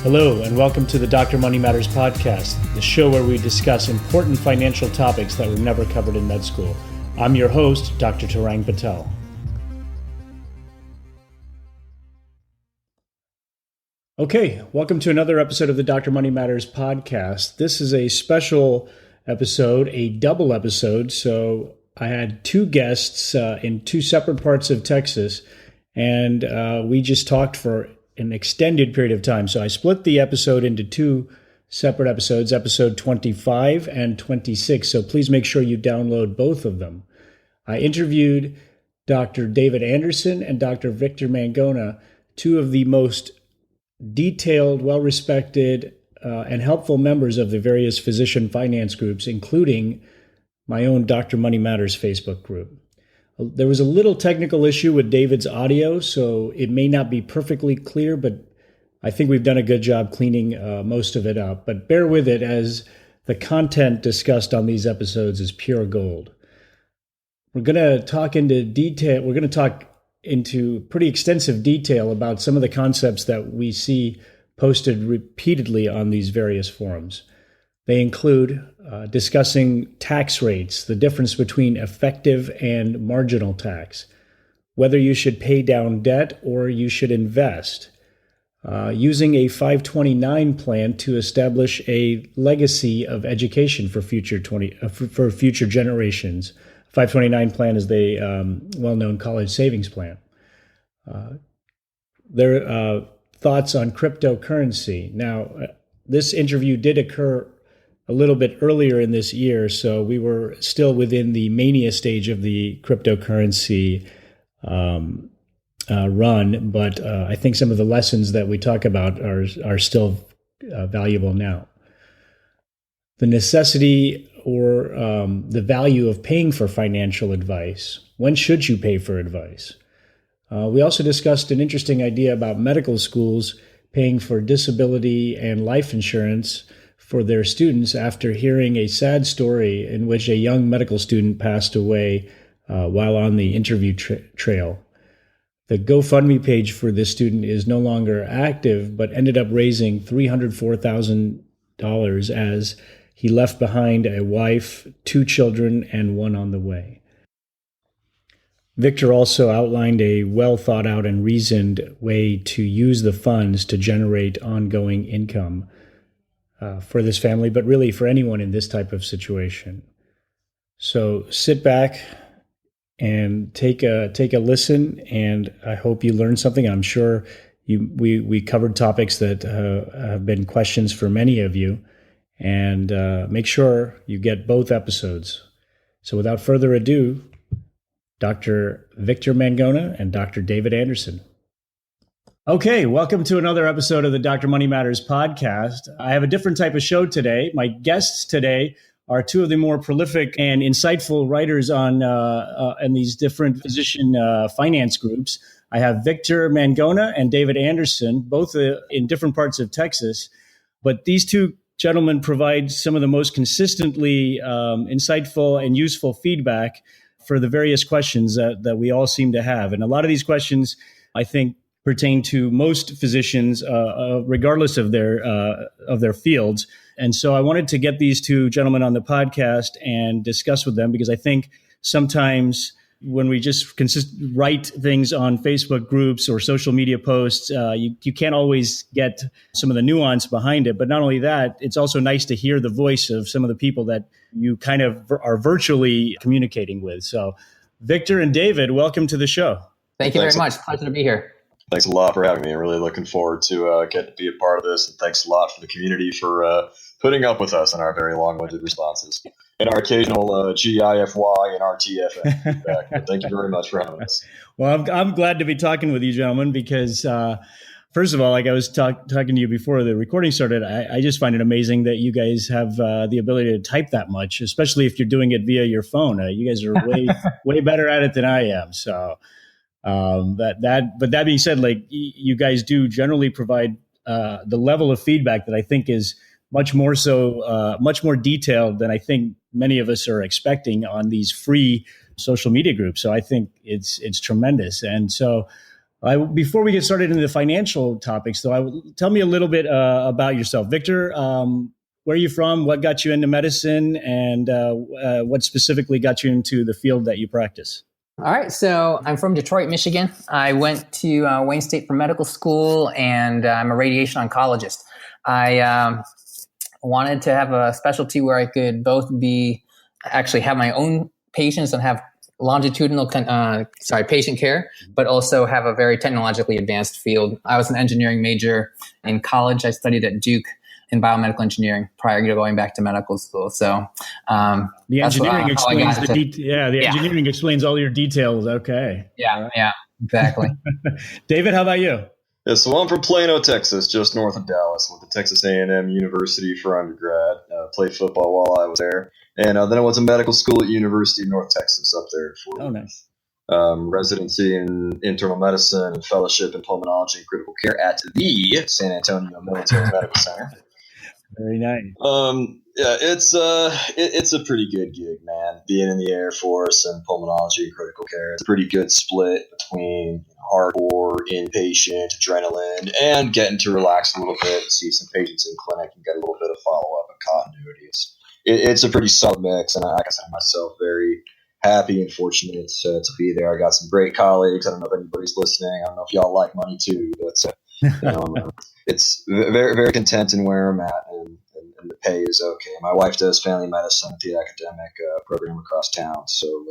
Hello, and welcome to the Dr. Money Matters podcast, the show where we discuss important financial topics that were never covered in med school. I'm your host, Dr. Tarang Patel. Okay, welcome to another episode of the Dr. Money Matters podcast. This is a special episode, a double episode. So I had two guests in two separate parts of Texas, and we just talked for an extended period of time. So I split the episode into two separate episodes, episode 25 and 26. So please make sure you download both of them. I interviewed Dr. David Anderson and Dr. Victor Mangona, two of the most detailed, well-respected, and helpful members of the various physician finance groups, including my own Dr. Money Matters Facebook group. There was a little technical issue with David's audio, so it may not be perfectly clear, but I think we've done a good job cleaning most of it up. But bear with it, as the content discussed on these episodes is pure gold. We're going to talk into detail. We're going to talk into pretty extensive detail about some of the concepts that we see posted repeatedly on these various forums. They include discussing tax rates, the difference between effective and marginal tax, whether you should pay down debt or you should invest, using a 529 plan to establish a legacy of education for future generations. 529 plan is the well-known college savings plan. Their thoughts on cryptocurrency. Now, this interview did occur a little bit earlier in this year, so we were still within the mania stage of the cryptocurrency run, but I think some of the lessons that we talk about are still valuable now. The necessity or the value of paying for financial advice. When should you pay for advice? We also discussed an interesting idea about medical schools paying for disability and life insurance for their students after hearing a sad story in which a young medical student passed away while on the interview trail. The GoFundMe page for this student is no longer active, but ended up raising $304,000 as he left behind a wife, two children, and one on the way. Victor also outlined a well thought out and reasoned way to use the funds to generate ongoing income for this family, but really for anyone in this type of situation. So sit back and take a listen, and I hope you learned something. I'm sure we covered topics that have been questions for many of you, and make sure you get both episodes. So without further ado, Dr. Victor Mangona and Dr. David Anderson. Okay, welcome to another episode of the Dr. Money Matters podcast. I have a different type of show today. My guests today are two of the more prolific and insightful writers on in these different physician finance groups. I have Victor Mangona and David Anderson, both in different parts of Texas. But these two gentlemen provide some of the most consistently insightful and useful feedback for the various questions that we all seem to have. And a lot of these questions, I think, pertain to most physicians, regardless of their fields. And so I wanted to get these two gentlemen on the podcast and discuss with them, because I think sometimes when we just write things on Facebook groups or social media posts, you can't always get some of the nuance behind it. But not only that, it's also nice to hear the voice of some of the people that you kind of are virtually communicating with. So Victor and David, welcome to the show. Thank you very much. Pleasure to be here. Thanks a lot for having me. I'm really looking forward to getting to be a part of this. And thanks a lot for the community for putting up with us in our very long-winded responses and our occasional GIFY and RTFM feedback. But thank you very much for having us. Well, I'm glad to be talking with you, gentlemen, because first of all, like I was talking to you before the recording started, I just find it amazing that you guys have the ability to type that much, especially if you're doing it via your phone. You guys are way better at it than I am. So. But that being said, like you guys do generally provide the level of feedback that I think is much more detailed than I think many of us are expecting on these free social media groups. So I think it's tremendous. And so Before we get started into the financial topics, though, tell me a little bit about yourself. Victor, where are you from? What got you into medicine? And what specifically got you into the field that you practice? All right. So I'm from Detroit, Michigan. I went to Wayne State for medical school, and I'm a radiation oncologist. I wanted to have a specialty where I could both actually have my own patients and have longitudinal patient care, but also have a very technologically advanced field. I was an engineering major in college. I studied at Duke in biomedical engineering prior to going back to medical school. So the engineering explains engineering explains all your details. Okay. Yeah, exactly. David, how about you? Yeah, so I'm from Plano, Texas, just north of Dallas. Went to Texas A&M University for undergrad. Played football while I was there. And then I went to medical school at University of North Texas up there for nice. Residency in internal medicine and fellowship in pulmonology and critical care at the San Antonio Military Medical Center. Very nice. Yeah, it's a pretty good gig, man. Being in the Air Force and pulmonology and critical care, it's a pretty good split between hardcore, inpatient, adrenaline, and getting to relax a little bit, see some patients in clinic, and get a little bit of follow up and continuity. It's a pretty solid mix, and I consider myself very happy and fortunate to be there. I got some great colleagues. I don't know if anybody's listening. I don't know if y'all like money too, but it's very, very content in where I'm at, and the pay is okay. My wife does family medicine at the academic program across town, so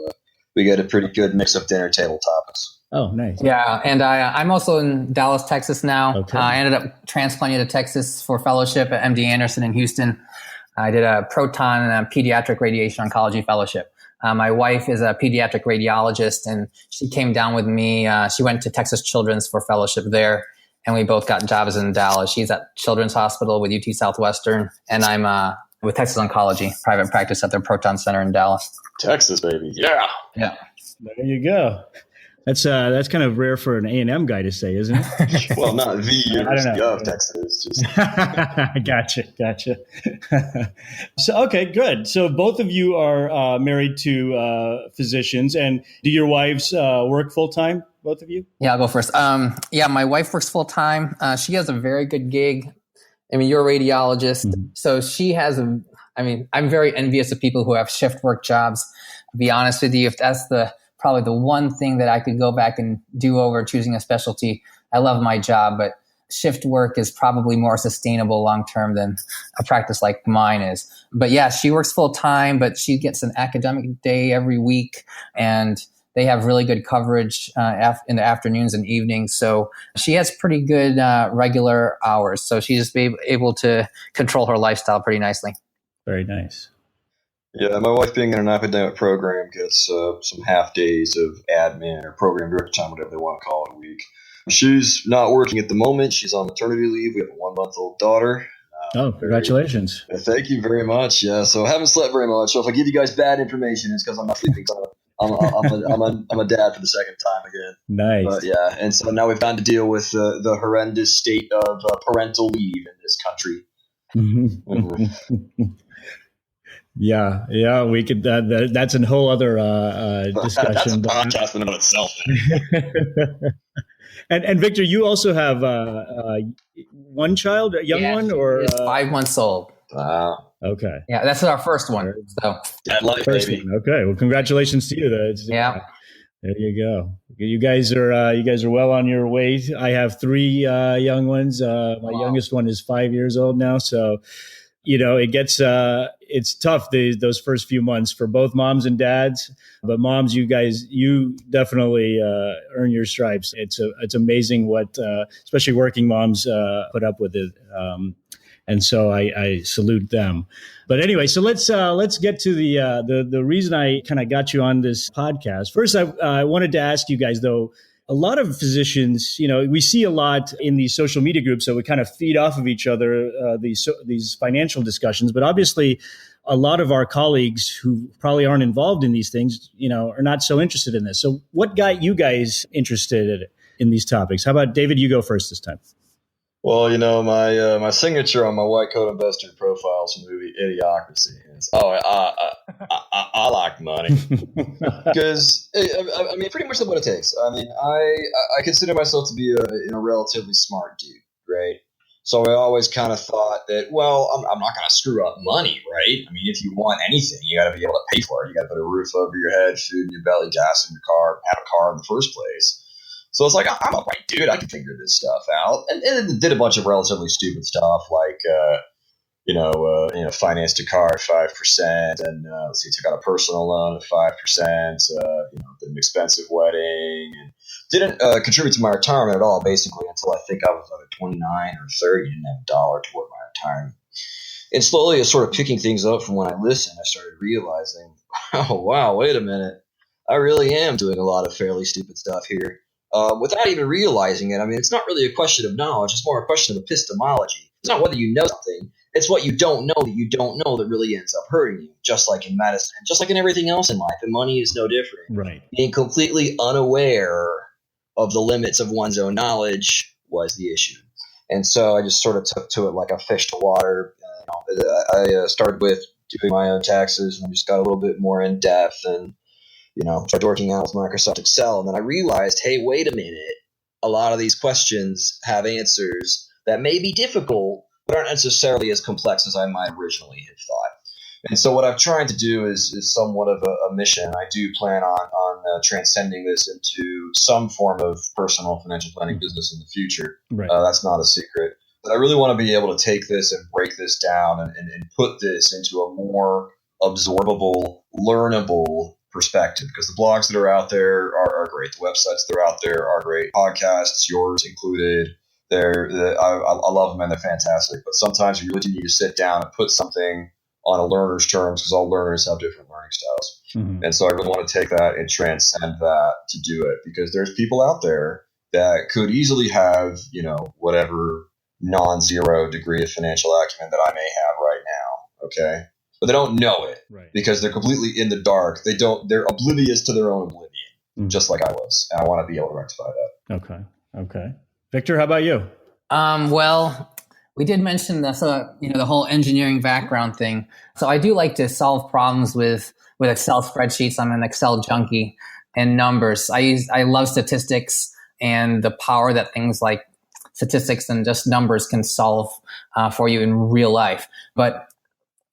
we get a pretty good mix of dinner table topics. Oh, nice. Yeah, and I'm also in Dallas, Texas now. Okay. I ended up transplanting to Texas for fellowship at MD Anderson in Houston. I did a proton and a pediatric radiation oncology fellowship. My wife is a pediatric radiologist, and she came down with me. She went to Texas Children's for fellowship there, and we both got jobs in Dallas. She's at Children's Hospital with UT Southwestern, and I'm with Texas Oncology, private practice at their Proton Center in Dallas. Texas, baby. Yeah. There you go. That's kind of rare for an A&M guy to say, isn't it? Well, not the University of Texas. Just Gotcha. So, okay, good. So both of you are married to physicians, and do your wives work full time? Both of you? Yeah, I'll go first. My wife works full time. She has a very good gig. I mean, you're a radiologist, so she has I'm very envious of people who have shift work jobs. To be honest with you, if that's probably the one thing that I could go back and do over choosing a specialty. I love my job, but shift work is probably more sustainable long-term than a practice like mine is. But yeah, she works full-time, but she gets an academic day every week, and they have really good coverage in the afternoons and evenings. So she has pretty good regular hours. So she's able to control her lifestyle pretty nicely. Very nice. Yeah, my wife being in an academic program gets some half days of admin or program director time, whatever they want to call it, a week. She's not working at the moment. She's on maternity leave. We have a 1-month-old daughter. Congratulations. Thank you very much. Yeah, so I haven't slept very much. So if I give you guys bad information, it's because I'm not sleeping. I'm a dad for the second time again. Nice. But yeah, and so now we've gotten to deal with the horrendous state of parental leave in this country. Yeah, we could. That's a whole other discussion. That's a podcast in and of itself. And Victor, you also have one child, a young one, or 5 months old. Wow. Okay. Yeah, that's our first one. So Dad life, first baby. one. Okay. Well, congratulations to you. Yeah. There you go. You guys are well on your way. I have 3 young ones. My youngest one is 5 years old now, so. It gets it's tough those first few months for both moms and dads. But moms, you definitely earn your stripes. It's amazing what especially working moms put up with it. And so I salute them. But anyway, so let's get to the reason I kind of got you on this podcast. First, I wanted to ask you guys though. A lot of physicians, we see a lot in these social media groups, so we kind of feed off of each other, these financial discussions. But obviously, a lot of our colleagues who probably aren't involved in these things, are not so interested in this. So what got you guys interested in these topics? How about David, you go first this time? Well, my signature on my white coat investor profile is from the movie Idiocracy. And it's, I like money because I mean, pretty much what it takes. I mean, I consider myself to be a relatively smart dude, right? So I always kind of thought that, well, I'm not going to screw up money, right? I mean, if you want anything, you got to be able to pay for it. You got to put a roof over your head, food in your belly, gas in your car, have a car in the first place. So it's like, I'm a white dude. I can figure this stuff out. And did a bunch of relatively stupid stuff like, financed a car at 5%, and let's see, took out a personal loan at 5%. Did an expensive wedding, and didn't contribute to my retirement at all, basically, until I think I was either 29 or 30. Didn't have a dollar toward my retirement. And slowly, as sort of picking things up from when I listened, I started realizing, oh wow, wait a minute, I really am doing a lot of fairly stupid stuff here. Without even realizing it. I mean, it's not really a question of knowledge. It's more a question of epistemology. It's not whether you know something. It's what you don't know that you don't know that really ends up hurting you, just like in medicine, just like in everything else in life. And money is no different. Right. Being completely unaware of the limits of one's own knowledge was the issue. And so I just sort of took to it like a fish to water. I started with doing my own taxes and just got a little bit more in depth and started working out with Microsoft Excel. And then I realized, hey, wait a minute. A lot of these questions have answers that may be difficult, but aren't necessarily as complex as I might originally have thought. And so what I've tried to do is somewhat of a mission. I do plan on transcending this into some form of personal financial planning business in the future. Right. That's not a secret. But I really want to be able to take this and break this down and put this into a more absorbable, learnable perspective, because the blogs that are out there are great. The websites that are out there are great. Podcasts, yours included, I love them and they're fantastic. But sometimes you really do need to sit down and put something on a learner's terms, because all learners have different learning styles. Mm-hmm. And so I really want to take that and transcend that to do it, because there's people out there that could easily have, whatever non-zero degree of financial acumen that I may have right now. Okay. But they don't know it, right? Because they're completely in the dark. They're oblivious to their own oblivion, just like I was. And I want to be able to rectify that. Okay. Victor, how about you? Well, we did mention the whole engineering background thing. So I do like to solve problems with Excel spreadsheets. I'm an Excel junkie, and numbers. I love statistics and the power that things like statistics and just numbers can solve for you in real life. But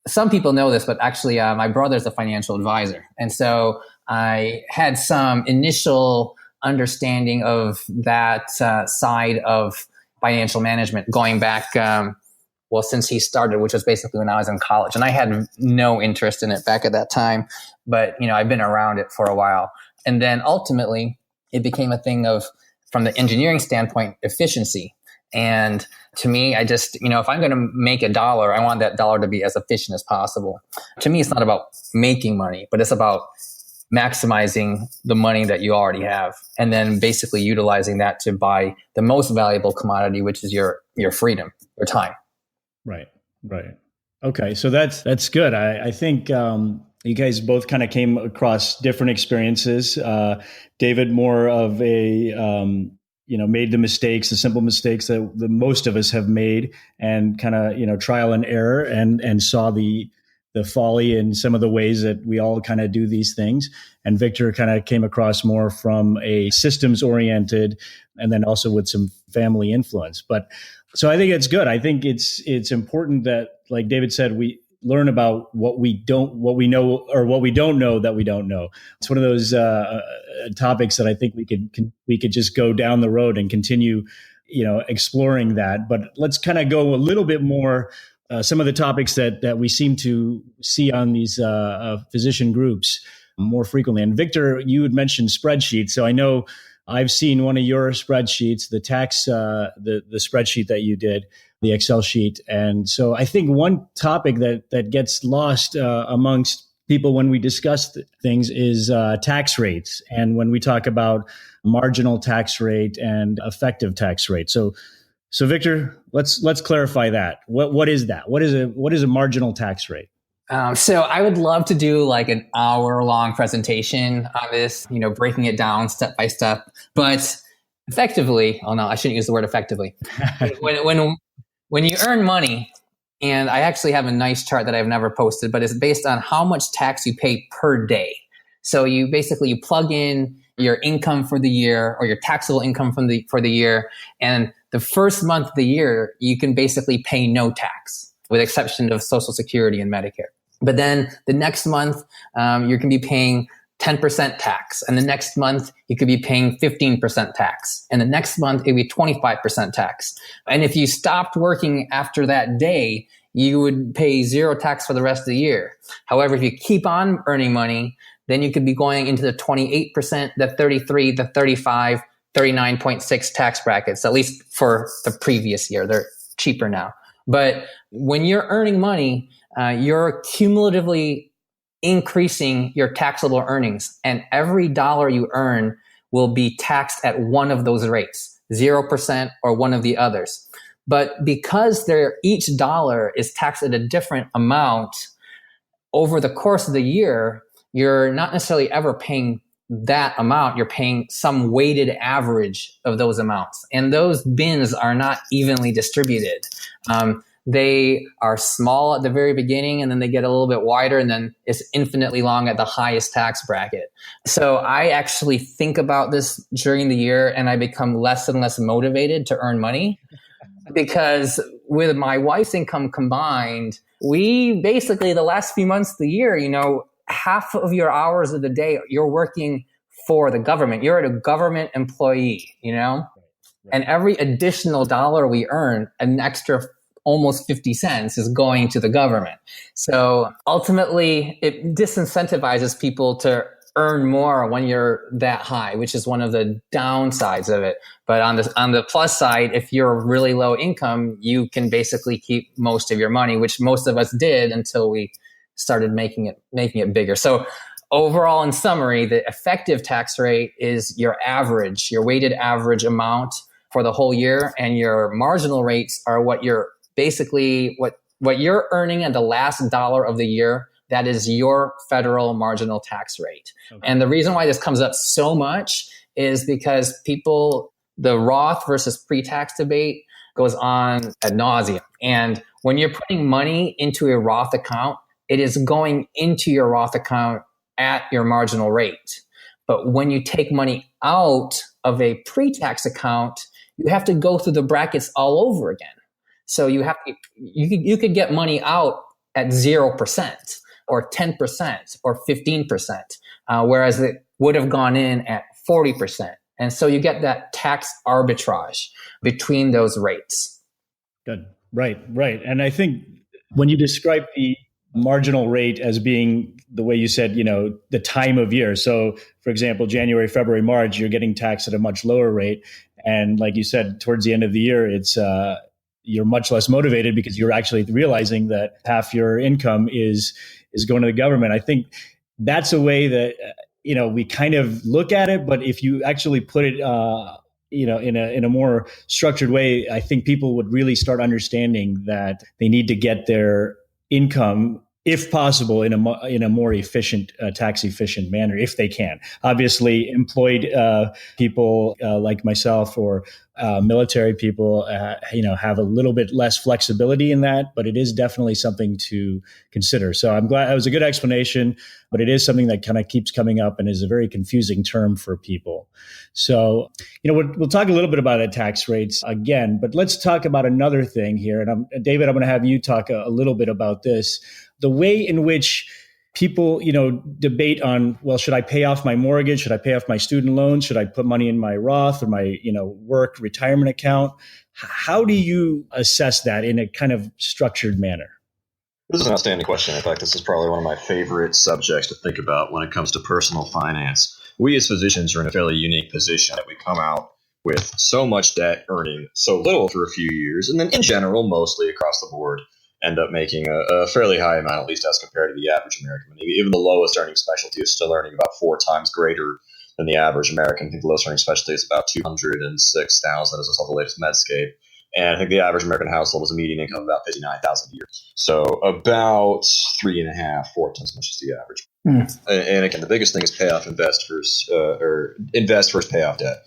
some people know this, but actually my brother's a financial advisor. And so I had some initial understanding of that side of financial management going back, since he started, which was basically when I was in college. And I had no interest in it back at that time, but I've been around it for a while. And then ultimately it became a thing of, from the engineering standpoint, efficiency. And to me, I just, if I'm going to make $1, I want that dollar to be as efficient as possible. To me, it's not about making money, but it's about maximizing the money that you already have, and then basically utilizing that to buy the most valuable commodity, which is your freedom, your time. Right. Okay. So that's good. I think you guys both kind of came across different experiences. David, more of a, made the simple mistakes that the most of us have made, and kind of, trial and error, and saw the folly in some of the ways that we all kind of do these things. And Victor kind of came across more from a systems oriented, and then also with some family influence. But so I think it's good. I think it's important that, like David said, we learn about what we know or what we don't know that we don't know. It's one of those topics that I think we could just go down the road and continue, exploring that. But let's kind of go a little bit more. Some of the topics that we seem to see on these physician groups more frequently. And Victor, you had mentioned spreadsheets. So I know I've seen one of your spreadsheets, the tax, the spreadsheet that you did, the Excel sheet. And so I think one topic that gets lost amongst people when we discuss things is tax rates. And when we talk about marginal tax rate and effective tax rate. So Victor, let's clarify that. What is that? What is a marginal tax rate? So I would love to do like an hour-long presentation on this, breaking it down step by step. But effectively, oh no, I shouldn't use the word effectively. When you earn money, and I actually have a nice chart that I've never posted, but it's based on how much tax you pay per day. So you plug in your income for the year, or your taxable income for the year, and the first month of the year, you can basically pay no tax, with exception of Social Security and Medicare. But then the next month, you can be paying 10% tax. And the next month, you could be paying 15% tax. And the next month, it would be 25% tax. And if you stopped working after that day, you would pay zero tax for the rest of the year. However, if you keep on earning money, then you could be going into the 28%, the 33, the 35, 39.6 tax brackets, at least for the previous year. They're cheaper now. But when you're earning money, you're cumulatively increasing your taxable earnings, and every dollar you earn will be taxed at one of those rates, 0% or one of the others. But because each dollar is taxed at a different amount over the course of the year, you're not necessarily ever paying that amount. You're paying some weighted average of those amounts, and those bins are not evenly distributed. They are small at the very beginning, and then they get a little bit wider, and then it's infinitely long at the highest tax bracket. So I actually think about this during the year, and I become less and less motivated to earn money, because with my wife's income combined, we basically, the last few months of the year, half of your hours of the day, you're working for the government. You're a government employee, Right. And every additional dollar we earn, an extra almost 50 cents is going to the government. So ultimately, it disincentivizes people to earn more when you're that high, which is one of the downsides of it. But on the plus side, if you're really low income, you can basically keep most of your money, which most of us did until we started making it bigger. So overall, in summary, the effective tax rate is your weighted average amount for the whole year, and your marginal rates are what you're earning at the last dollar of the year. That is your federal marginal tax rate. Okay. And the reason why this comes up so much is because the Roth versus pre-tax debate goes on ad nauseum. And when you're putting money into a Roth account, it is going into your Roth account at your marginal rate. But when you take money out of a pre-tax account, you have to go through the brackets all over again. So you could get money out at 0% or 10% or 15%, whereas it would have gone in at 40%. And so you get that tax arbitrage between those rates. Good. Right. And I think when you describe the marginal rate as being the way you said, the time of year. So for example, January, February, March, you're getting taxed at a much lower rate. And like you said, towards the end of the year, it's you're much less motivated because you're actually realizing that half your income is going to the government. I think that's a way that, we kind of look at it, but if you actually put it, in a more structured way, I think people would really start understanding that they need to get their income, if possible, in a more efficient, tax efficient manner, if they can. Obviously, employed people like myself or military people, have a little bit less flexibility in that, but it is definitely something to consider. So I'm glad that was a good explanation, but it is something that kind of keeps coming up and is a very confusing term for people. So, we'll talk a little bit about the tax rates again, but let's talk about another thing here. And David, I'm going to have you talk a little bit about this. The way in which people, debate on, well, should I pay off my mortgage? Should I pay off my student loans? Should I put money in my Roth or my, work retirement account? How do you assess that in a kind of structured manner? This is an outstanding question. In fact, this is probably one of my favorite subjects to think about when it comes to personal finance. We as physicians are in a fairly unique position that we come out with so much debt, earning so little for a few years, and then in general, mostly across the board, end up making a fairly high amount, at least as compared to the average American. Even the lowest earning specialty is still earning about 4 times greater than the average American. I think the lowest earning specialty is about $206,000 as I saw the latest Medscape. And I think the average American household has a median income of about $59,000 a year. So about 3.5, 4 times as much as the average. And again, the biggest thing is pay off, invest versus pay off debt.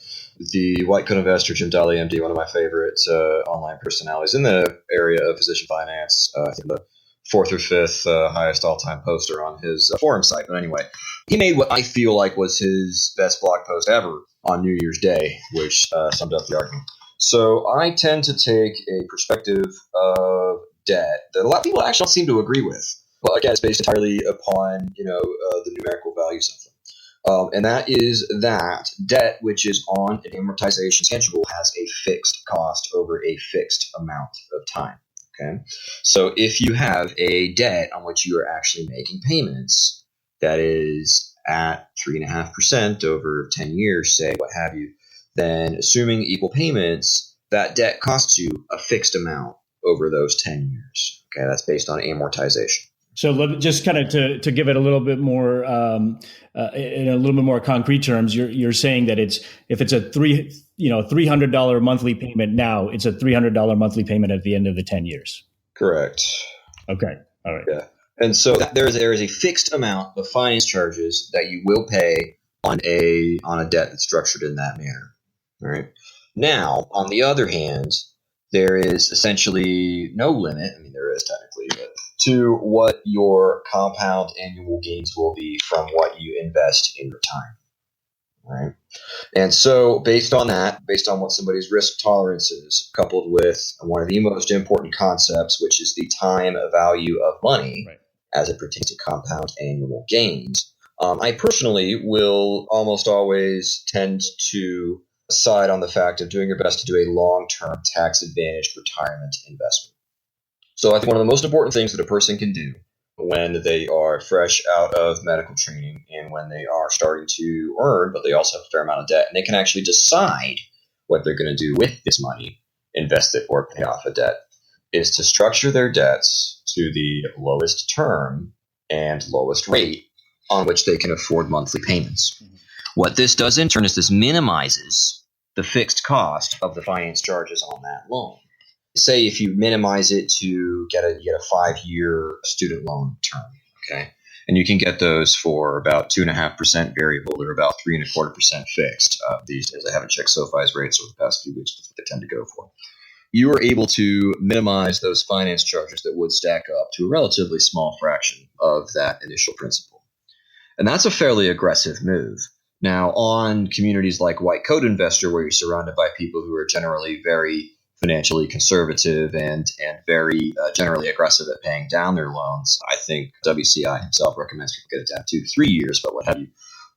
the White Coat Investor, Jim Daly, MD, one of my favorite online personalities in the area of physician finance. I think the fourth or fifth highest all-time poster on his forum site. But anyway, he made what I feel like was his best blog post ever on New Year's Day, which summed up the argument. So I tend to take a perspective of debt that a lot of people actually don't seem to agree with. Well, again, it's based entirely upon the numerical values of them. And that is that debt, which is on an amortization schedule, has a fixed cost over a fixed amount of time. Okay, so if you have a debt on which you are actually making payments that is at 3.5% over 10 years, say, what have you, then assuming equal payments, that debt costs you a fixed amount over those 10 years. Okay, that's based on amortization. So just kind of to give it a little bit more in a little bit more concrete terms, you're saying that if it's a $300 monthly payment now, it's a $300 monthly payment at the end of the 10 years. Correct. Okay. All right. Yeah. And so there is a fixed amount of finance charges that you will pay on a debt that's structured in that manner. All right. Now, on the other hand, there is essentially no limit. I mean, there is technically, but to what your compound annual gains will be from what you invest in your time. All right. And so based on that, based on what somebody's risk tolerance is, coupled with one of the most important concepts, which is the time value of money, right, as it pertains to compound annual gains, I personally will almost always tend to side on the fact of doing your best to do a long-term tax-advantaged retirement investment. So I think one of the most important things that a person can do when they are fresh out of medical training and when they are starting to earn, but they also have a fair amount of debt, and they can actually decide what they're going to do with this money, invest it or pay off a debt, is to structure their debts to the lowest term and lowest rate on which they can afford monthly payments. Mm-hmm. What this does in turn is this minimizes the fixed cost of the finance charges on that loan. Say if you minimize it to get a 5-year student loan term, okay, and you can get those for about 2.5% variable or about 3.25% fixed. These days, I haven't checked SoFi's rates over the past few weeks, but they tend to go for. You are able to minimize those finance charges that would stack up to a relatively small fraction of that initial principal, and that's a fairly aggressive move. Now, on communities like White Coat Investor, where you're surrounded by people who are generally very financially conservative and very generally aggressive at paying down their loans, I think WCI himself recommends people get it down to 3 years, but what have you.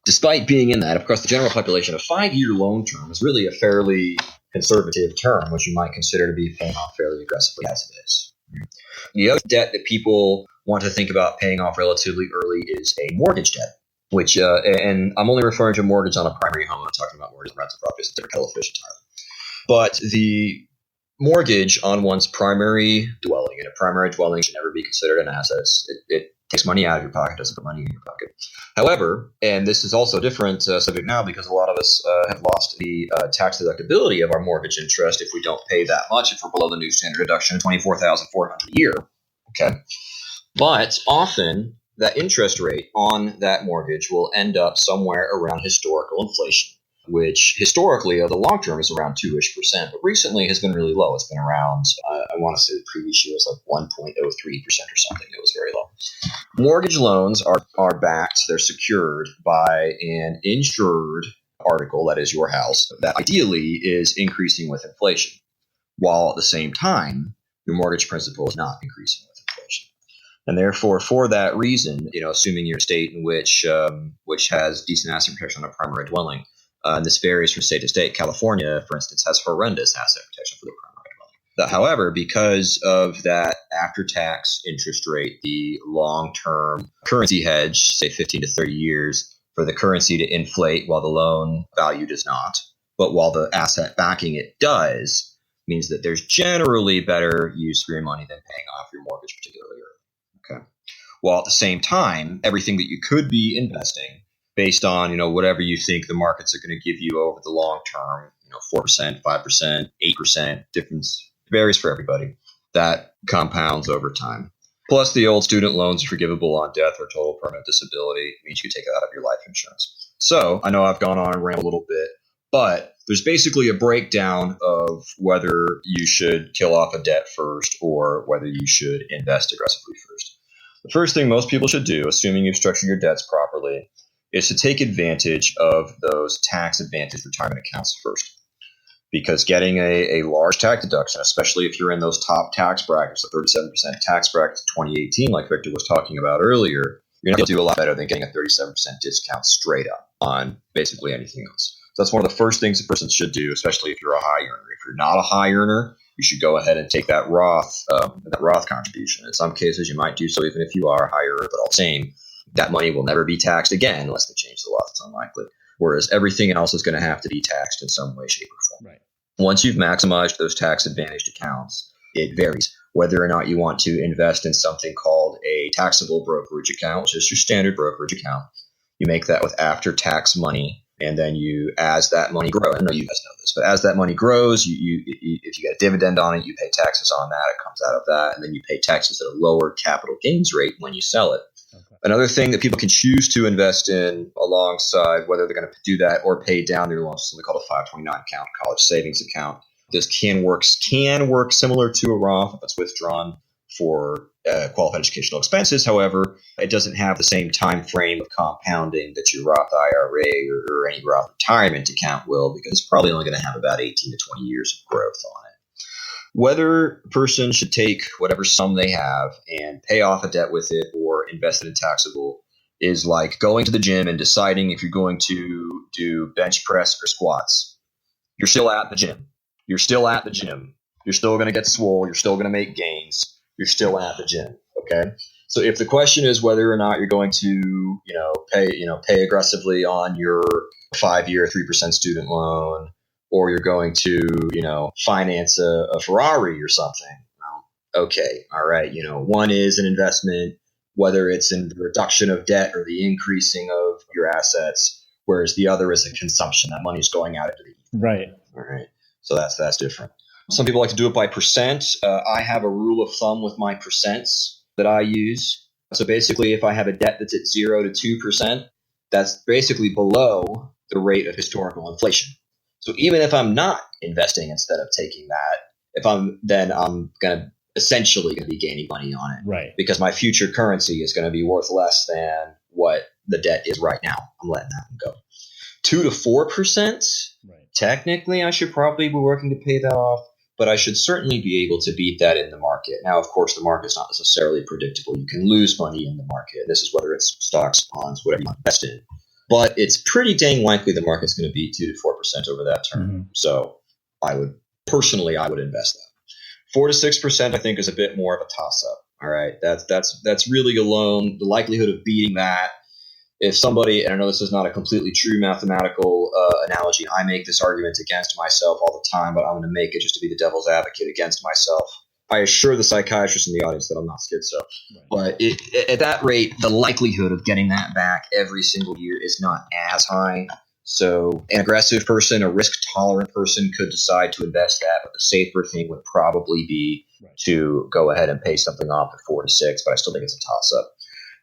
Despite being in that, of course, the general population, a 5-year loan term is really a fairly conservative term, which you might consider to be paying off fairly aggressively as it is. The other debt that people want to think about paying off relatively early is a mortgage debt, which, and I'm only referring to mortgage on a primary home. I'm not talking about mortgage on rental properties. It's a different kettle of fish entirely. But the mortgage on one's primary dwelling, and a primary dwelling should never be considered an asset. It takes money out of your pocket, doesn't put money in your pocket. However, and this is also a different subject now because a lot of us have lost the tax deductibility of our mortgage interest if we don't pay that much, if we're below the new standard deduction of $24,400 a year. Okay, but often that interest rate on that mortgage will end up somewhere around historical inflation, which historically, the long term is around 2-ish%, but recently has been really low. It's been around, I want to say the previous year was like 1.03% or something. It was very low. Mortgage loans are backed, they're secured by an insured article, that is your house, that ideally is increasing with inflation, while at the same time, your mortgage principal is not increasing with inflation. And therefore, for that reason, assuming you're a state in which has decent asset protection on a primary dwelling, and this varies from state to state. California, for instance, has horrendous asset protection for the primary dwelling. However, because of that after-tax interest rate, the long-term currency hedge, say 15 to 30 years, for the currency to inflate while the loan value does not, but while the asset backing it does, means that there's generally better use for your money than paying off your mortgage particularly early. Okay. While at the same time, everything that you could be investing based on, whatever you think the markets are going to give you over the long term, 4%, 5%, 8%, difference varies for everybody. That compounds over time. Plus, the old student loans are forgivable on death or total permanent disability. It means you can take it out of your life insurance. So I know I've gone on and ran a little bit, But there's basically a breakdown of whether you should kill off a debt first or whether you should invest aggressively first. The first thing most people should do, assuming you've structured your debts properly, is to take advantage of those tax advantage retirement accounts first. Because getting a large tax deduction, especially if you're in those top tax brackets, the 37% tax brackets of 2018, like Victor was talking about earlier, you're not going to do a lot better than getting a 37% discount straight up on basically anything else. So that's one of the first things a person should do, especially if you're a high earner. If you're not a high earner, you should go ahead and take that Roth contribution. In some cases, you might do so even if you are a high earner, but all the same, that money will never be taxed again unless they change the law. It's unlikely. Whereas everything else is going to have to be taxed in some way, shape, or form. Right. Once you've maximized those tax advantaged accounts, it varies whether or not you want to invest in something called a taxable brokerage account, which is your standard brokerage account. You make that with after-tax money, and then as that money grows, I know you guys know this, but as that money grows, if you get a dividend on it, you pay taxes on that. It comes out of that, and then you pay taxes at a lower capital gains rate when you sell it. Okay. Another thing that people can choose to invest in alongside whether they're going to do that or pay down their loans is something called a 529 account, college savings account. This can work similar to a Roth if it's withdrawn for qualified educational expenses. However, it doesn't have the same time frame of compounding that your Roth IRA or any Roth retirement account will, because it's probably only going to have about 18 to 20 years of growth on it. Whether a person should take whatever sum they have and pay off a debt with it or invest it in taxable is like going to the gym and deciding if you're going to do bench press or squats. You're still at the gym. You're still at the gym. You're still going to get swole. You're still going to make gains. You're still at the gym. Okay. So if the question is whether or not you're going to, pay aggressively on your 5-year 3% student loan, or you're going to, finance a Ferrari or something. Well, okay. All right. One is an investment, whether it's in the reduction of debt or the increasing of your assets, whereas the other is a consumption. That money's going out into the ether. Right. All right. So that's different. Some people like to do it by percent. I have a rule of thumb with my percents that I use. So basically, if I have a debt that's at 0 to 2%, that's basically below the rate of historical inflation. So even if I'm not investing instead of taking that, I'm essentially going to be gaining money on it. Right. Because my future currency is going to be worth less than what the debt is right now. I'm letting that one go. 2 to 4%. Right. Technically, I should probably be working to pay that off, but I should certainly be able to beat that in the market. Now, of course, the market's not necessarily predictable. You can lose money in the market. This is whether it's stocks, bonds, whatever you invest in. But it's pretty dang likely the market's going to be 2 to 4% over that term. Mm-hmm. So I would invest that. 4 to 6%, I think, is a bit more of a toss-up. All right, that's really alone the likelihood of beating that. If somebody, and I know this is not a completely true mathematical analogy, I make this argument against myself all the time, but I'm going to make it just to be the devil's advocate against myself. I assure the psychiatrists in the audience that I'm not schizo. Right. But at that rate, the likelihood of getting that back every single year is not as high. So an aggressive person, a risk-tolerant person could decide to invest that, but the safer thing would probably be to go ahead and pay something off at 4 to 6, but I still think it's a toss-up.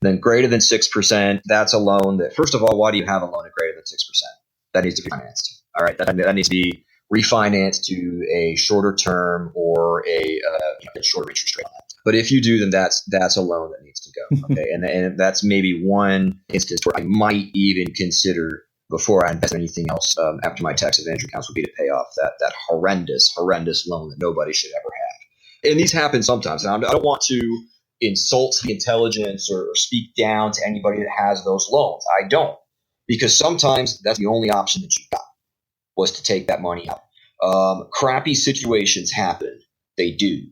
Then greater than 6%, that's a loan that, first of all, why do you have a loan at greater than 6%? That needs to be financed. All right, that needs to be refinanced to a shorter term or a shorter interest rate on that. But if you do, then that's a loan that needs to go. Okay, and that's maybe one instance where I might even consider before I invest in anything else after my tax advantage accounts would be to pay off that horrendous loan that nobody should ever have. And these happen sometimes. And I don't want to insult the intelligence or speak down to anybody that has those loans. I don't, because sometimes that's the only option that you've got was to take that money out. Crappy situations happen. They do.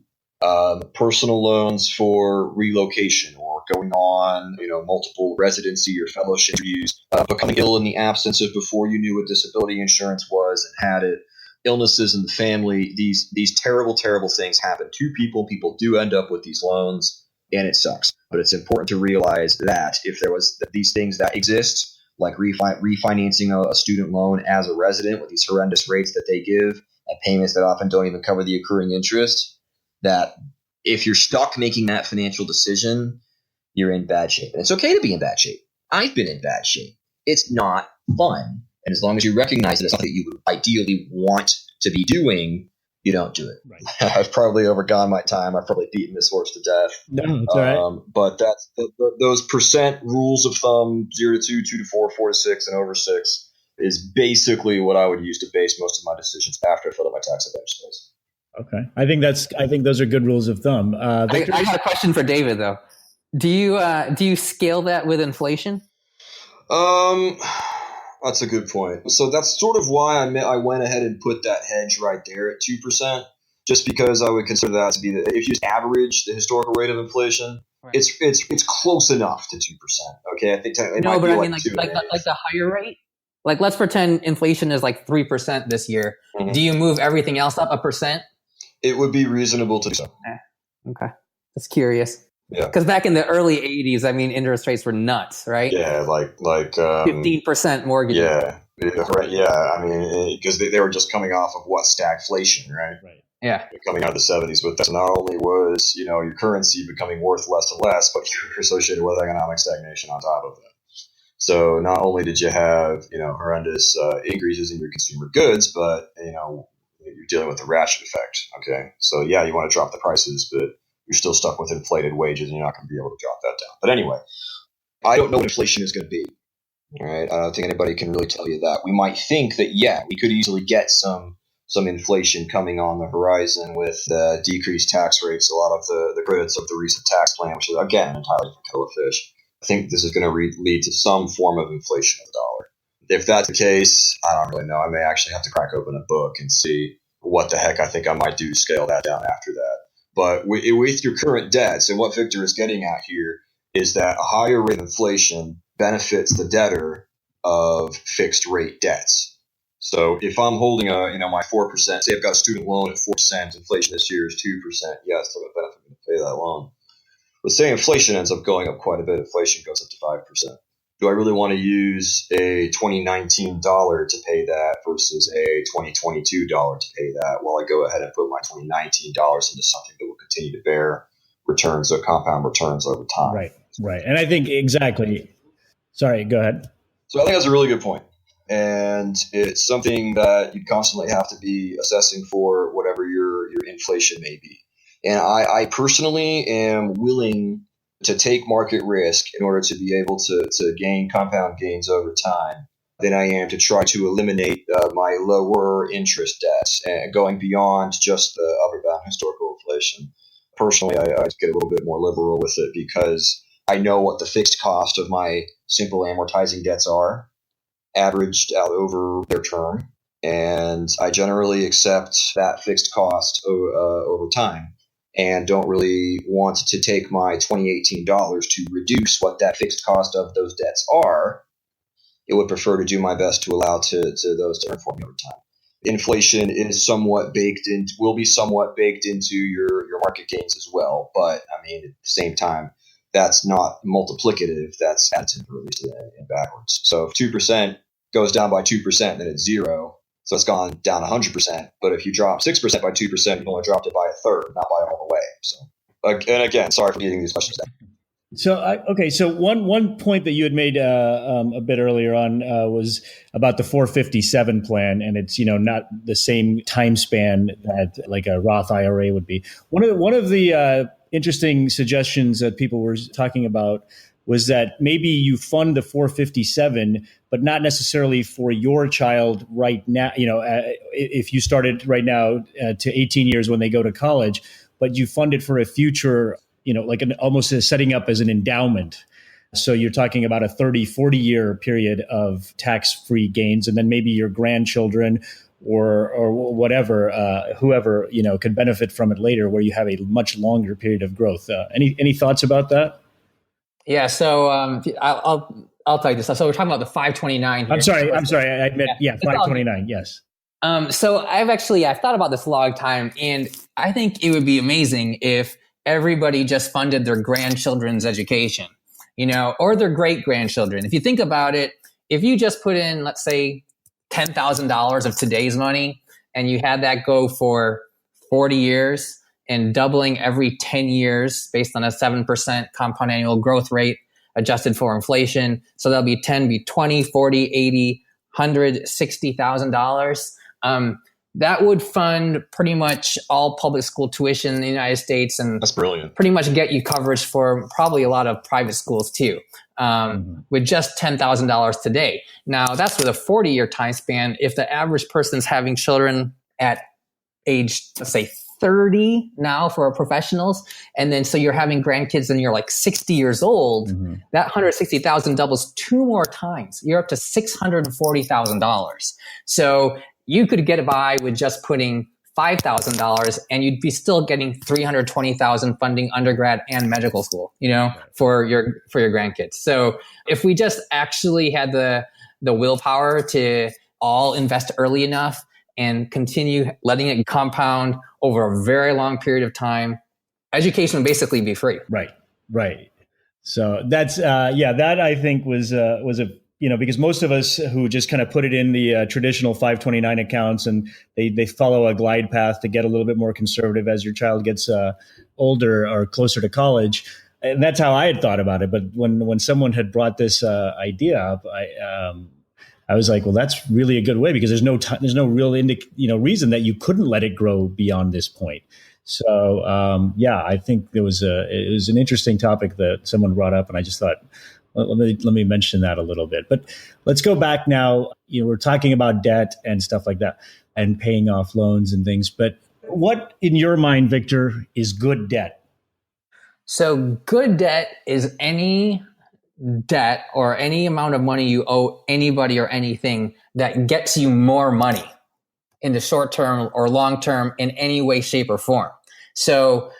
Personal loans for relocation or going on, multiple residency or fellowship interviews, becoming ill in the absence of before you knew what disability insurance was and had it, illnesses in the family. These terrible, terrible things happen to people. People do end up with these loans. And it sucks. But it's important to realize that if there was these things that exist, like refinancing a student loan as a resident with these horrendous rates that they give and payments that often don't even cover the accruing interest, that if you're stuck making that financial decision, you're in bad shape. And it's okay to be in bad shape. I've been in bad shape. It's not fun. And as long as you recognize that it's something that you would ideally want to be doing, you don't do it. Right. I've probably overgone my time. I've probably beaten this horse to death. No, it's all right. But that's those percent rules of thumb: 0 to 2, 2 to 4, 4 to 6, and over 6 is basically what I would use to base most of my decisions after I filled up my tax advantage space. Okay, I think those are good rules of thumb. I got a question for David though. Do you scale that with inflation? That's a good point. So that's sort of why I went ahead and put that hedge right there at 2%, just because I would consider that to be if you average the historical rate of inflation, right, it's close enough to 2%. Okay, I think it no, might but be I mean like the higher rate. Like let's pretend inflation is like 3% this year. Mm-hmm. Do you move everything else up 1%? It would be reasonable to do so. Okay, that's curious. Yeah, because back in the early 80s, I mean, interest rates were nuts, right? Yeah, like 15% mortgages. Yeah. I mean, because they were just coming off of stagflation, right? Right. Yeah. Coming out of the 70s, but that not only was your currency becoming worth less and less, but you're associated with economic stagnation on top of that. So not only did you have horrendous increases in your consumer goods, but you're dealing with the ratchet effect. Okay, so yeah, you want to drop the prices, but you're still stuck with inflated wages and you're not going to be able to drop that down. But anyway, I don't know what inflation is going to be. All right. I don't think anybody can really tell you that. We might think that, we could easily get some inflation coming on the horizon with decreased tax rates, a lot of the credits of the recent tax plan, which is, again, entirely different kettle of fish. I think this is going to lead to some form of inflation of the dollar. If that's the case, I don't really know. I may actually have to crack open a book and see what the heck I think I might do to scale that down after that. But with your current debts, and what Victor is getting at here is that a higher rate of inflation benefits the debtor of fixed rate debts. So if I'm holding my 4%, say I've got a student loan at 4%, inflation this year is 2%, yeah, it's still going to benefit me to pay that loan. But say inflation ends up going up quite a bit, inflation goes up to 5%. Do I really want to use a 2019 dollar to pay that versus a 2022 dollar to pay that while I go ahead and put my 2019 dollars into something that will continue to bear returns or compound returns over time? Right. And I think exactly. Sorry, go ahead. So I think that's a really good point. And it's something that you constantly have to be assessing for whatever your inflation may be. And I personally am willing to take market risk in order to be able to gain compound gains over time than I am to try to eliminate my lower interest debts and going beyond just the upper bound historical inflation. Personally, I get a little bit more liberal with it because I know what the fixed cost of my simple amortizing debts are, averaged out over their term, and I generally accept that fixed cost over time. And don't really want to take my 2018 dollars to reduce what that fixed cost of those debts are. It would prefer to do my best to allow to those to earn for me over time. Inflation is will be somewhat baked into your market gains as well. But I mean, at the same time, that's not multiplicative. That's additive, or at least in backwards. So if 2% goes down by 2%, then it's zero. So it's gone down 100%. But if you drop 6% by 2%, you only dropped it by a third, not by all the way. So, and again, sorry for getting these questions down. So one point that you had made a bit earlier on was about the 457 plan, and it's not the same time span that like a Roth IRA would be. One of the interesting suggestions that people were talking about was that maybe you fund the 457, but not necessarily for your child right now. If you started right now to 18 years when they go to college, but you fund it for a future, like almost setting up as an endowment. So you're talking about a 30, 40-year period of tax-free gains, and then maybe your grandchildren or whatever, whoever, could benefit from it later, where you have a much longer period of growth. Any thoughts about that? Yeah, so I'll tell you this. So we're talking about the 529 here. I'm sorry. I meant 529. Yes. So I've thought about this a long time, and I think it would be amazing if everybody just funded their grandchildren's education, or their great grandchildren. If you think about it, if you just put in, let's say, $10,000 of today's money, and you had that go for 40 years. And doubling every 10 years based on a 7% compound annual growth rate adjusted for inflation. So that'll be 10, be 20, 40, 80, $160,000. That would fund pretty much all public school tuition in the United States, and That's brilliant. pretty much get you coverage for probably a lot of private schools too, with just $10,000 today. Now, that's with a 40-year time span. If the average person's having children at age, let's say 30 now for professionals, and then so you're having grandkids and you're like 60 years old, that 160,000 doubles 2 more times. You're up to $640,000. So you could get by with just putting $5,000 and you'd be still getting $320,000 funding undergrad and medical school, for your grandkids. So if we just actually had the willpower to all invest early enough and continue letting it compound over a very long period of time, education would basically be free. Right. So that's, that I think was a, because most of us who just kind of put it in the traditional 529 accounts, and they follow a glide path to get a little bit more conservative as your child gets older or closer to college. And that's how I had thought about it. But when someone had brought this idea up, I was like, well, that's really a good way, because there's no real reason that you couldn't let it grow beyond this point. So I think it was an interesting topic that someone brought up, and I just thought, let me mention that a little bit. But let's go back now. We're talking about debt and stuff like that, and paying off loans and things. But what, in your mind, Victor, is good debt? So good debt is any debt or any amount of money you owe anybody or anything that gets you more money in the short term or long term in any way, shape, or form. So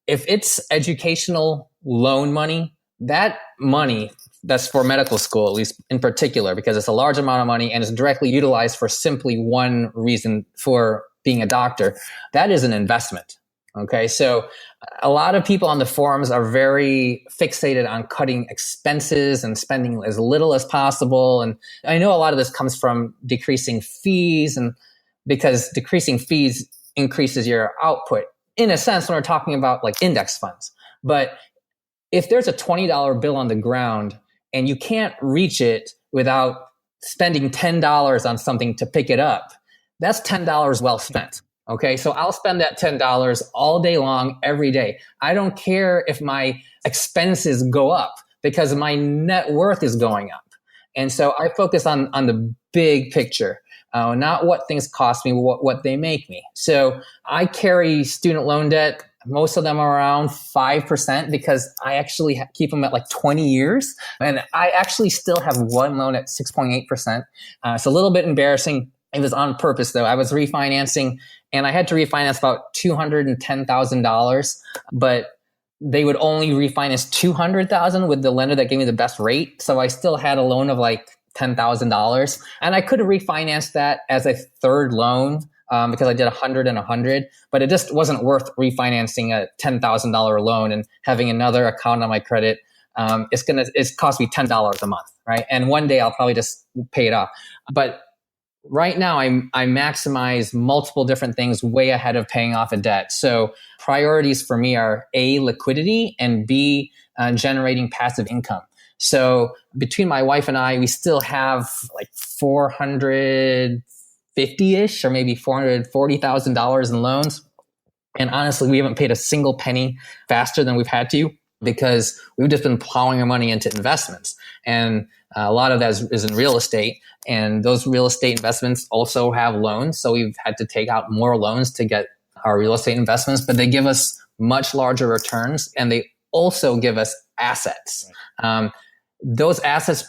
if it's educational loan money, that money that's for medical school, at least in particular, because it's a large amount of money and it's directly utilized for simply one reason, for being a doctor, that is an investment. Okay, so a lot of people on the forums are very fixated on cutting expenses and spending as little as possible. And I know a lot of this comes from decreasing fees, and because decreasing fees increases your output, in a sense, when we're talking about like index funds. But if there's a $20 bill on the ground and you can't reach it without spending $10 on something to pick it up, that's $10 well spent. Okay, so I'll spend that $10 all day long, every day. I don't care if my expenses go up, because my net worth is going up. And so I focus on the big picture, not what things cost me, what they make me. So I carry student loan debt. Most of them are around 5%, because I actually keep them at like 20 years. And I actually still have one loan at 6.8%. It's a little bit embarrassing. It was on purpose, though. I was refinancing, and I had to refinance about $210,000, but they would only refinance $200,000 with the lender that gave me the best rate. So I still had a loan of like $10,000, and I could have refinanced that as a third loan because I did 100 and 100, but it just wasn't worth refinancing a $10,000 loan and having another account on my credit. It's cost me $10 a month, right? And one day I'll probably just pay it off. But right now, I maximize multiple different things way ahead of paying off a debt. So priorities for me are A, liquidity, and B, generating passive income. So between my wife and I, we still have like $450-ish or maybe $440,000 in loans. And honestly, we haven't paid a single penny faster than we've had to, because we've just been plowing our money into investments. And a lot of that is in real estate. And those real estate investments also have loans. So we've had to take out more loans to get our real estate investments, but they give us much larger returns, and they also give us assets. Those assets,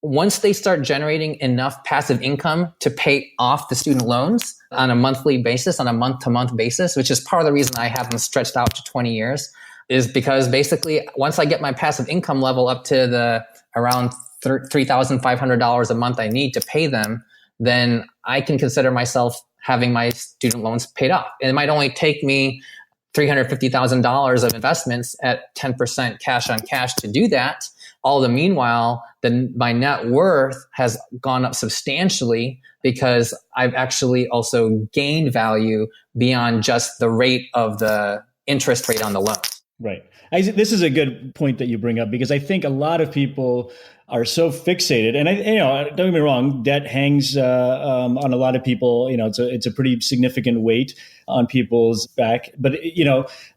once they start generating enough passive income to pay off the student loans on a monthly basis, on a month-to-month basis, which is part of the reason I have them stretched out to 20 years, is because basically once I get my passive income level up to the around $3,500 a month I need to pay them, then I can consider myself having my student loans paid off. And it might only take me $350,000 of investments at 10% cash on cash to do that. All the meanwhile, then my net worth has gone up substantially, because I've actually also gained value beyond just the rate of the interest rate on the loan. Right. This is a good point that you bring up, because I think a lot of people are so fixated. And don't get me wrong, debt hangs on a lot of people. It's a pretty significant weight on people's back. But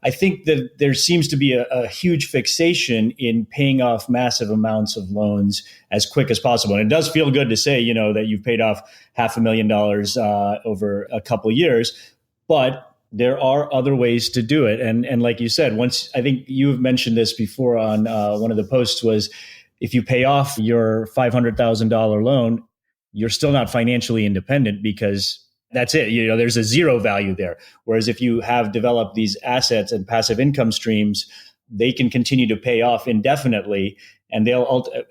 I think that there seems to be a huge fixation in paying off massive amounts of loans as quick as possible. And it does feel good to say, that you've paid off $500,000 over a couple of years, but there are other ways to do it. And like you said, I think you've mentioned this before on one of the posts, was if you pay off your $500,000 loan, you're still not financially independent, because that's it. There's a zero value there. Whereas if you have developed these assets and passive income streams, they can continue to pay off indefinitely. And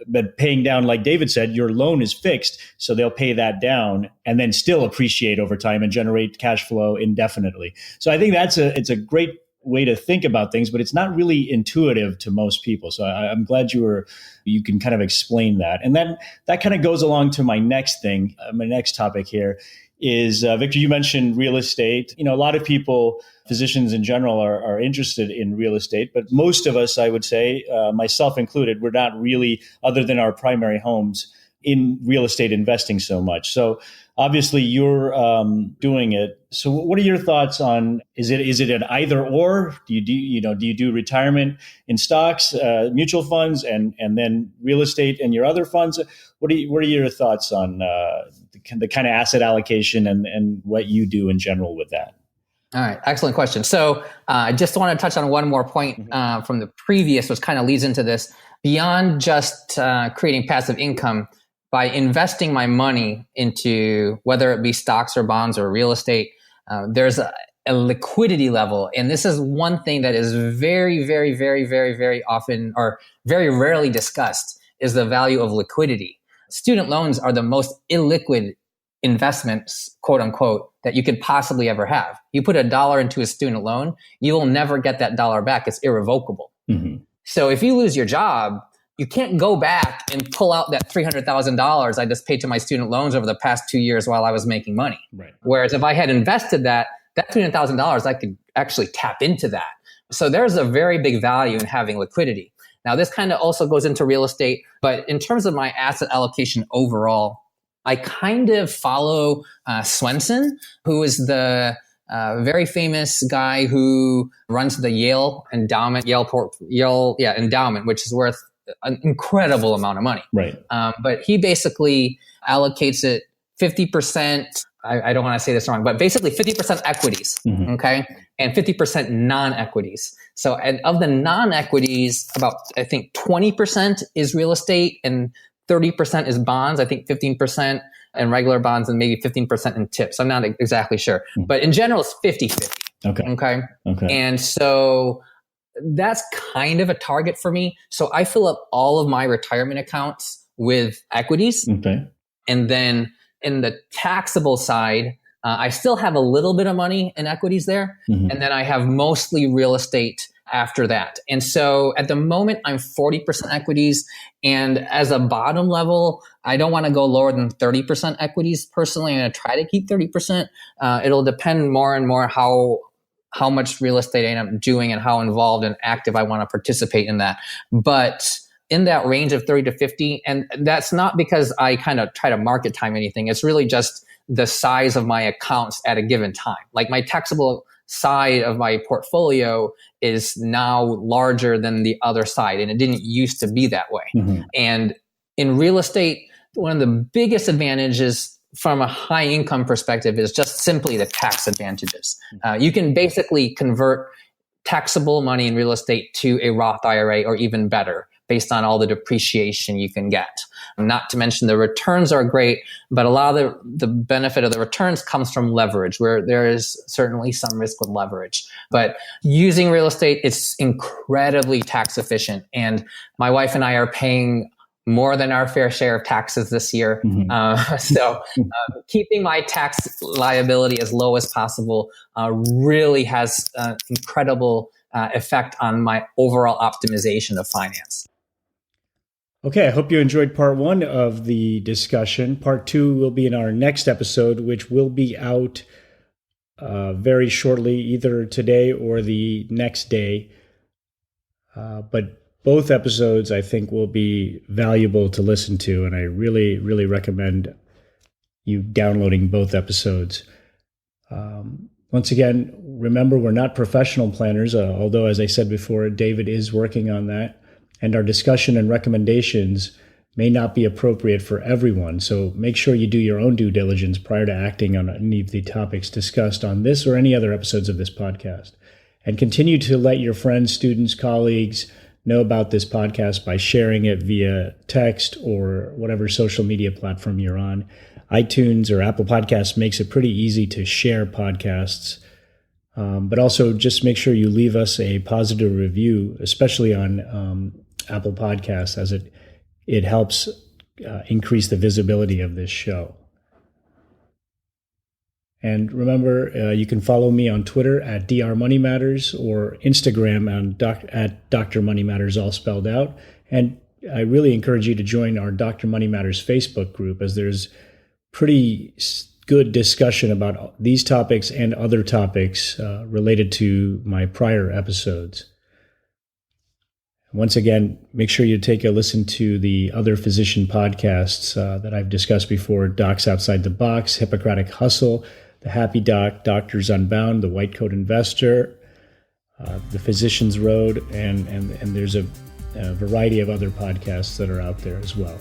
but paying down, like David said, your loan is fixed, so they'll pay that down and then still appreciate over time and generate cash flow indefinitely. So I think it's a great way to think about things, but it's not really intuitive to most people. So I'm glad you can kind of explain that. And then that kind of goes along to my next thing. My next topic here is, Victor, you mentioned real estate. A lot of people, physicians in general, are interested in real estate, but most of us, I would say, myself included, we're not really, other than our primary homes, in real estate investing so much. So obviously you're doing it. So what are your thoughts on, is it an either or? Do you do retirement in stocks, mutual funds, and then real estate and your other funds? What are your thoughts on the kind of asset allocation and what you do in general with that? All right. Excellent question. So I just want to touch on one more point from the previous, which kind of leads into this. Beyond just creating passive income, by investing my money into whether it be stocks or bonds or real estate, there's a liquidity level. And this is one thing that is very, very, very, very, very often, or very rarely discussed, is the value of liquidity. Student loans are the most illiquid investments, quote unquote, that you could possibly ever have. You put $1 into a student loan, you will never get that dollar back. It's irrevocable. Mm-hmm. So if you lose your job, you can't go back and pull out that $300,000 I just paid to my student loans over the past 2 years while I was making money. Right. Whereas if I had invested that $300,000, I could actually tap into that. So there's a very big value in having liquidity. Now, this kind of also goes into real estate, but in terms of my asset allocation overall, I kind of follow Swensen, who is the very famous guy who runs the Yale endowment, endowment, which is worth an incredible amount of money. Right. But he basically allocates it 50%. I don't want to say this wrong, but basically 50% equities, mm-hmm. Okay, and 50% non-equities. So, and of the non-equities, about I think 20% is real estate and 30% is bonds. I think 15% in regular bonds and maybe 15% in tips. I'm not exactly sure, mm-hmm. But in general, it's 50-50. Okay. And so that's kind of a target for me. So I fill up all of my retirement accounts with equities, okay, and then in the taxable side, I still have a little bit of money in equities there. Mm-hmm. And then I have mostly real estate after that. And so at the moment, I'm 40% equities. And as a bottom level, I don't want to go lower than 30% equities. Personally, I'm going to try to keep 30%. It'll depend more and more how much real estate I end up doing and how involved and active I want to participate in that. But in that range of 30 to 50. And that's not because I kind of try to market time anything. It's really just the size of my accounts at a given time. Like my taxable side of my portfolio is now larger than the other side. And it didn't used to be that way. Mm-hmm. And in real estate, one of the biggest advantages from a high income perspective is just simply the tax advantages. You can basically convert taxable money in real estate to a Roth IRA or even better, based on all the depreciation you can get. Not to mention the returns are great, but a lot of the benefit of the returns comes from leverage, where there is certainly some risk with leverage. But using real estate, it's incredibly tax efficient. And my wife and I are paying more than our fair share of taxes this year. Mm-hmm. So keeping my tax liability as low as possible really has an incredible effect on my overall optimization of finance. Okay, I hope you enjoyed part one of the discussion. Part two will be in our next episode, which will be out very shortly, either today or the next day. But both episodes I think will be valuable to listen to, and I really, really recommend you downloading both episodes. Once again, remember, we're not professional planners, although, as I said before, David is working on that, and our discussion and recommendations may not be appropriate for everyone. So make sure you do your own due diligence prior to acting on any of the topics discussed on this or any other episodes of this podcast. And continue to let your friends, students, colleagues know about this podcast by sharing it via text or whatever social media platform you're on. iTunes or Apple Podcasts makes it pretty easy to share podcasts. But also just make sure you leave us a positive review, especially on Apple Podcasts, as it helps increase the visibility of this show. And remember, you can follow me on Twitter at Dr. Money Matters or Instagram at Dr. Money Matters, all spelled out. And I really encourage you to join our Dr. Money Matters Facebook group, as there's pretty good discussion about these topics and other topics related to my prior episodes. Once again, make sure you take a listen to the other physician podcasts that I've discussed before: Docs Outside the Box, Hippocratic Hustle, The Happy Doc, Doctors Unbound, The White Coat Investor, The Physician's Road, and there's a variety of other podcasts that are out there as well.